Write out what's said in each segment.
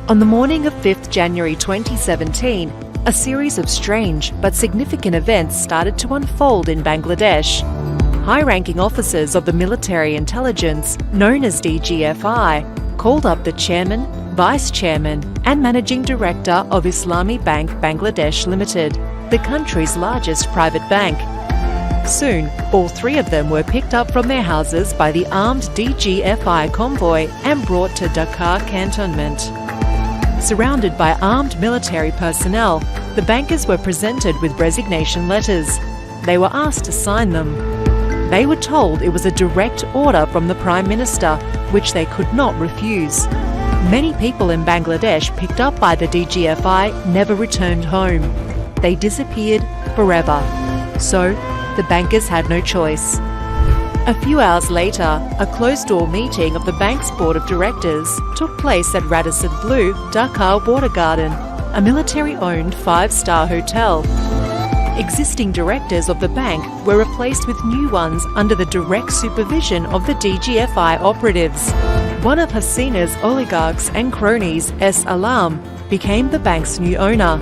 On the morning of 5th January 2017, a series of strange but significant events started to unfold in Bangladesh. High-ranking officers of the military intelligence, known as DGFI, called up the chairman, vice chairman and managing director of Islami Bank Bangladesh Limited, the country's largest private bank. Soon, all three of them were picked up from their houses by the armed DGFI convoy and brought to Dhaka cantonment. Surrounded by armed military personnel, the bankers were presented with resignation letters. They were asked to sign them. They were told it was a direct order from the Prime Minister, which they could not refuse. Many people in Bangladesh picked up by the DGFI never returned home. They disappeared forever. So, the bankers had no choice. A few hours later, a closed-door meeting of the bank's board of directors took place at Radisson Blu, Dhaka Water Garden, a military-owned five-star hotel. Existing directors of the bank were replaced with new ones under the direct supervision of the DGFI operatives. One of Hasina's oligarchs and cronies, S. Alam, became the bank's new owner.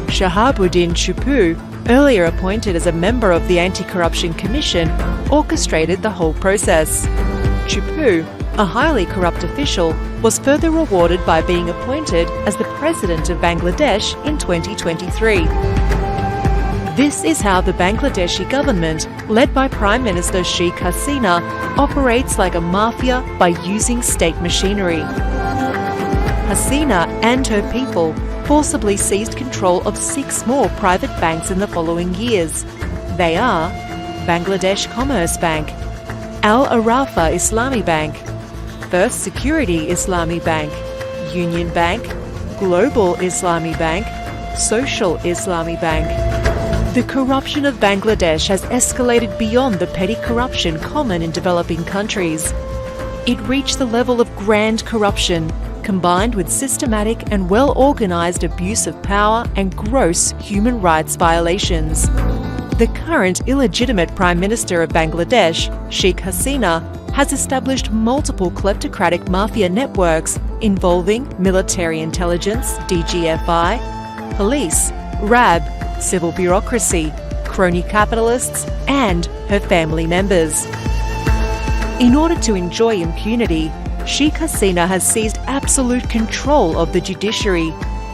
Shahabuddin Chupu, earlier appointed as a member of the Anti-Corruption Commission, orchestrated the whole process. Chupu, a highly corrupt official, was further rewarded by being appointed as the President of Bangladesh in 2023. This is how the Bangladeshi government, led by Prime Minister Sheikh Hasina, operates like a mafia by using state machinery. Hasina and her people forcibly seized control of 6 more private banks in the following years. They are Bangladesh Commerce Bank, Al Arafa Islami Bank, First Security Islami Bank, Union Bank, Global Islami Bank, Social Islami Bank. The corruption of Bangladesh has escalated beyond the petty corruption common in developing countries. It reached the level of grand corruption, combined with systematic and well-organised abuse of power and gross human rights violations. The current illegitimate Prime Minister of Bangladesh, Sheikh Hasina, has established multiple kleptocratic mafia networks involving military intelligence, DGFI, police, RAB, civil bureaucracy, crony capitalists, and her family members. In order to enjoy impunity, Sheikh Hasina has seized absolute control of the judiciary,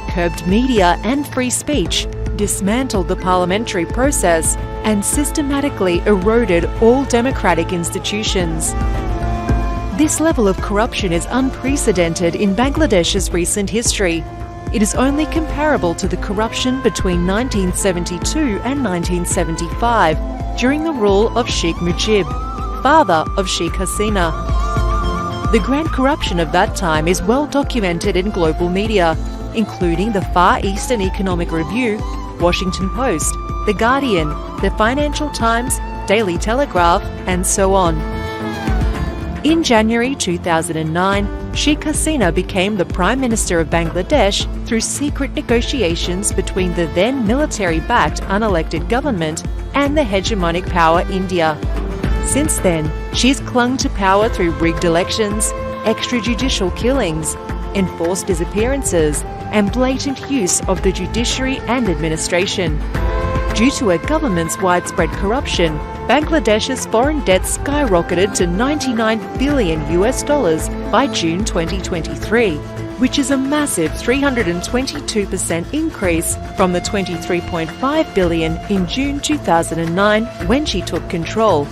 curbed media and free speech, dismantled the parliamentary process, and systematically eroded all democratic institutions. This level of corruption is unprecedented in Bangladesh's recent history. It is only comparable to the corruption between 1972 and 1975 during the rule of Sheikh Mujib, father of Sheikh Hasina. The grand corruption of that time is well documented in global media, including the Far Eastern Economic Review, Washington Post, The Guardian, The Financial Times, Daily Telegraph, and so on. In January 2009, Sheikh Hasina became the Prime Minister of Bangladesh through secret negotiations between the then military-backed unelected government and the hegemonic power India. Since then, she's clung to power through rigged elections, extrajudicial killings, enforced disappearances, and blatant use of the judiciary and administration. Due to her government's widespread corruption, Bangladesh's foreign debt skyrocketed to $99 billion by June 2023, which is a massive 322% increase from the $23.5 billion in June 2009 when she took control.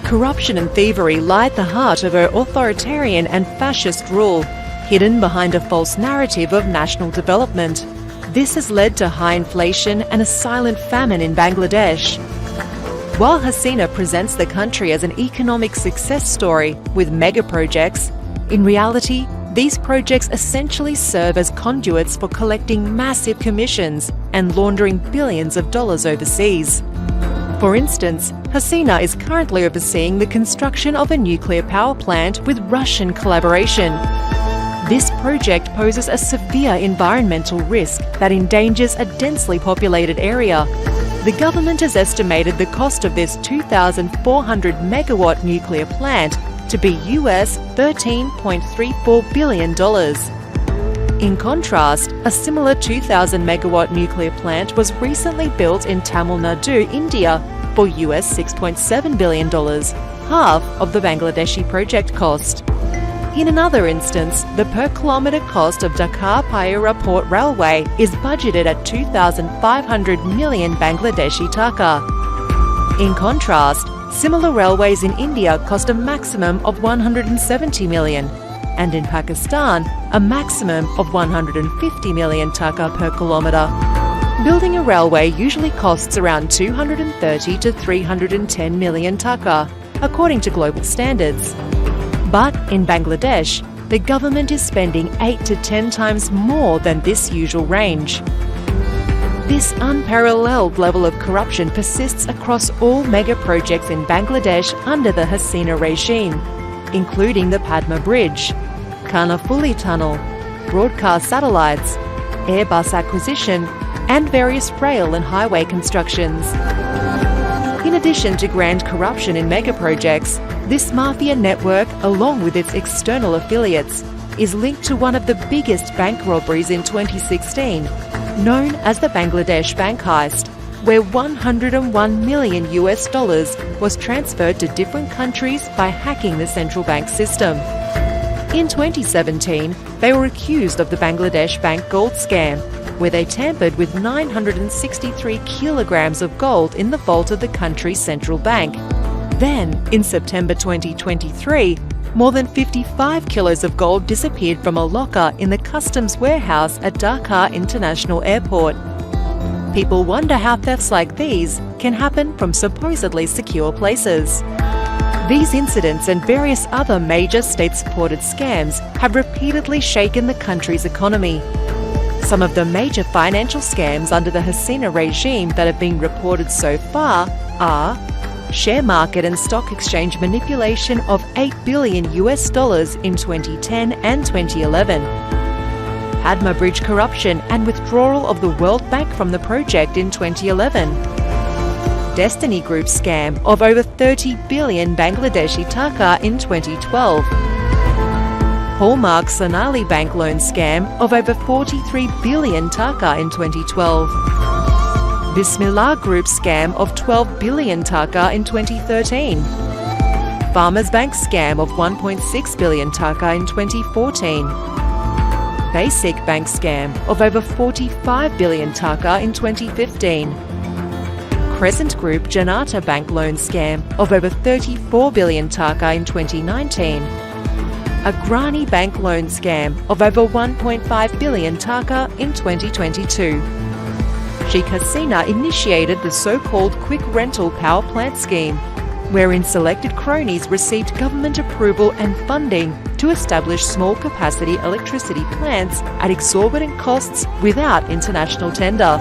Corruption and thievery lie at the heart of her authoritarian and fascist rule, hidden behind a false narrative of national development. This has led to high inflation and a silent famine in Bangladesh. While Hasina presents the country as an economic success story with mega projects, in reality, these projects essentially serve as conduits for collecting massive commissions and laundering billions of dollars overseas. For instance, Hasina is currently overseeing the construction of a nuclear power plant with Russian collaboration. This project poses a severe environmental risk that endangers a densely populated area. The government has estimated the cost of this 2,400 megawatt nuclear plant to be US $13.34 billion. In contrast, a similar 2,000 megawatt nuclear plant was recently built in Tamil Nadu, India, for US $6.7 billion, half of the Bangladeshi project cost. In another instance, the per-kilometre cost of Dhaka-Payara Port Railway is budgeted at 2,500 million Bangladeshi taka. In contrast, similar railways in India cost a maximum of 170 million, and in Pakistan, a maximum of 150 million taka per kilometre. Building a railway usually costs around 230 to 310 million taka, according to global standards. But in Bangladesh, the government is spending 8 to 10 times more than this usual range. This unparalleled level of corruption persists across all mega projects in Bangladesh under the Hasina regime, including the Padma Bridge, Karnafuli Tunnel, broadcast satellites, Airbus acquisition, and various rail and highway constructions. In addition to grand corruption in mega projects, this mafia network, along with its external affiliates, is linked to one of the biggest bank robberies in 2016, known as the Bangladesh bank heist, where $101 million was transferred to different countries by hacking the central bank system. In 2017, they were accused of the Bangladesh bank gold scam, where they tampered with 963 kilograms of gold in the vault of the country's central bank. Then, in September 2023, more than 55 kilos of gold disappeared from a locker in the customs warehouse at Dhaka International Airport. People wonder how thefts like these can happen from supposedly secure places. These incidents and various other major state-supported scams have repeatedly shaken the country's economy. Some of the major financial scams under the Hasina regime that have been reported so far are share market and stock exchange manipulation of $8 billion in 2010 and 2011, Padma Bridge corruption and withdrawal of the World Bank from the project in 2011, Destiny Group scam of over 30 billion Bangladeshi taka in 2012, Hallmark Sonali Bank loan scam of over 43 billion taka in 2012, Bismillah Group scam of 12 billion taka in 2013, Farmers Bank scam of 1.6 billion taka in 2014, Basic Bank scam of over 45 billion taka in 2015, Crescent Group Janata Bank loan scam of over 34 billion taka in 2019, Agrani Bank loan scam of over 1.5 billion taka in 2022. Sheikh Hasina initiated the so-called quick rental power plant scheme, wherein selected cronies received government approval and funding to establish small-capacity electricity plants at exorbitant costs without international tender.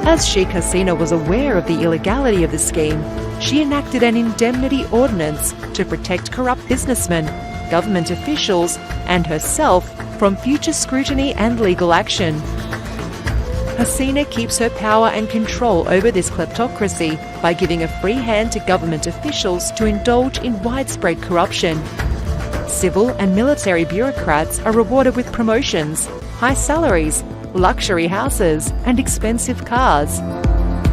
As Sheikh Hasina was aware of the illegality of the scheme, she enacted an indemnity ordinance to protect corrupt businessmen, government officials, and herself from future scrutiny and legal action. Hasina keeps her power and control over this kleptocracy by giving a free hand to government officials to indulge in widespread corruption. Civil and military bureaucrats are rewarded with promotions, high salaries, luxury houses, and expensive cars.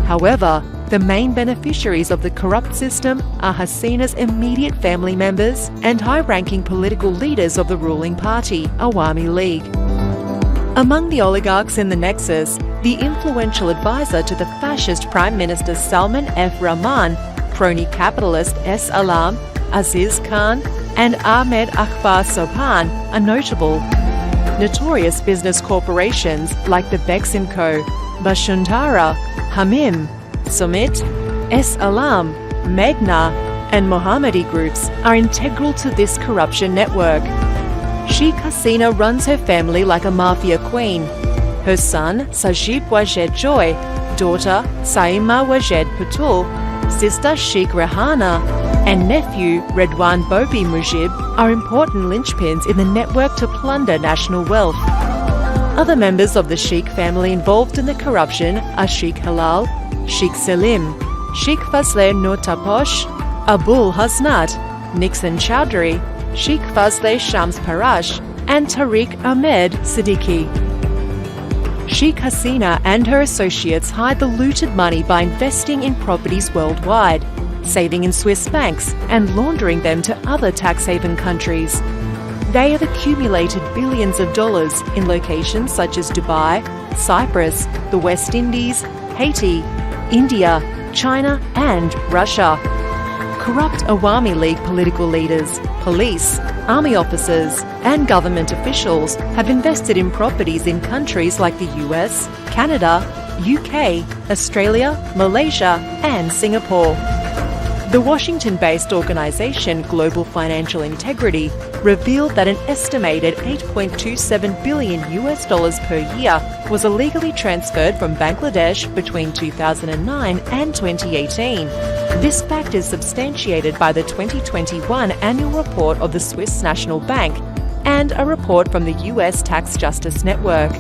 However, the main beneficiaries of the corrupt system are Hasina's immediate family members and high-ranking political leaders of the ruling party, Awami League. Among the oligarchs in the nexus, the influential advisor to the fascist Prime Minister Salman F. Rahman, crony capitalist S. Alam, Aziz Khan, and Ahmed Akbar Sobhan are notable. Notorious business corporations like the Beximco, Basuntara, Hamim, Sumit, S. Alam, Meghna, and Mohammadi groups are integral to this corruption network. Sheikh Hasina runs her family like a mafia queen. Her son, Sajib Wajed Joy, daughter, Saima Wajed Patul, sister Sheikh Rehana, and nephew, Redwan Bobi Mujib, are important linchpins in the network to plunder national wealth. Other members of the Sheikh family involved in the corruption are Sheikh Halal, Sheikh Selim, Sheikh Fazle Nur Taposh, Abul Hasnat, Nixon Chowdhury, Sheikh Fazle Shams Parash, and Tariq Ahmed Siddiqui. Sheikh Hasina and her associates hide the looted money by investing in properties worldwide, saving in Swiss banks and laundering them to other tax haven countries. They have accumulated billions of dollars in locations such as Dubai, Cyprus, the West Indies, Haiti, India, China and Russia. Corrupt Awami League political leaders, police, army officers and government officials have invested in properties in countries like the US, Canada, UK, Australia, Malaysia and Singapore. The Washington-based organisation Global Financial Integrity revealed that an estimated $8.27 billion per year was illegally transferred from Bangladesh between 2009 and 2018. This fact is substantiated by the 2021 annual report of the Swiss National Bank and a report from the US Tax Justice Network.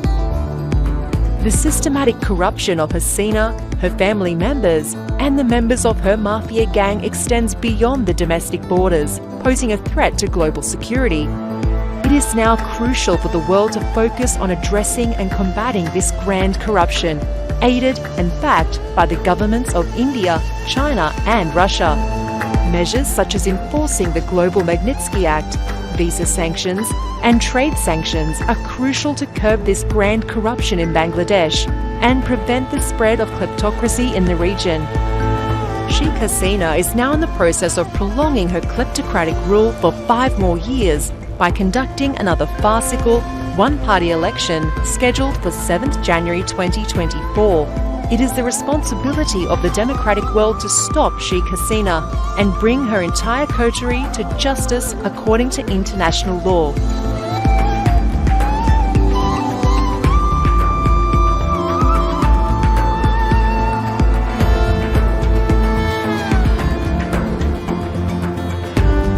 The systematic corruption of Hasina, her family members, and the members of her mafia gang extends beyond the domestic borders, posing a threat to global security. It is now crucial for the world to focus on addressing and combating this grand corruption, aided and backed by the governments of India, China and Russia. Measures such as enforcing the Global Magnitsky Act, visa sanctions and trade sanctions are crucial to curb this grand corruption in Bangladesh and prevent the spread of kleptocracy in the region. Sheikh Hasina is now in the process of prolonging her kleptocratic rule for 5 more years by conducting another farcical one-party election scheduled for 7th January 2024. It is the responsibility of the democratic world to stop Sheikh Hasina and bring her entire coterie to justice according to international law.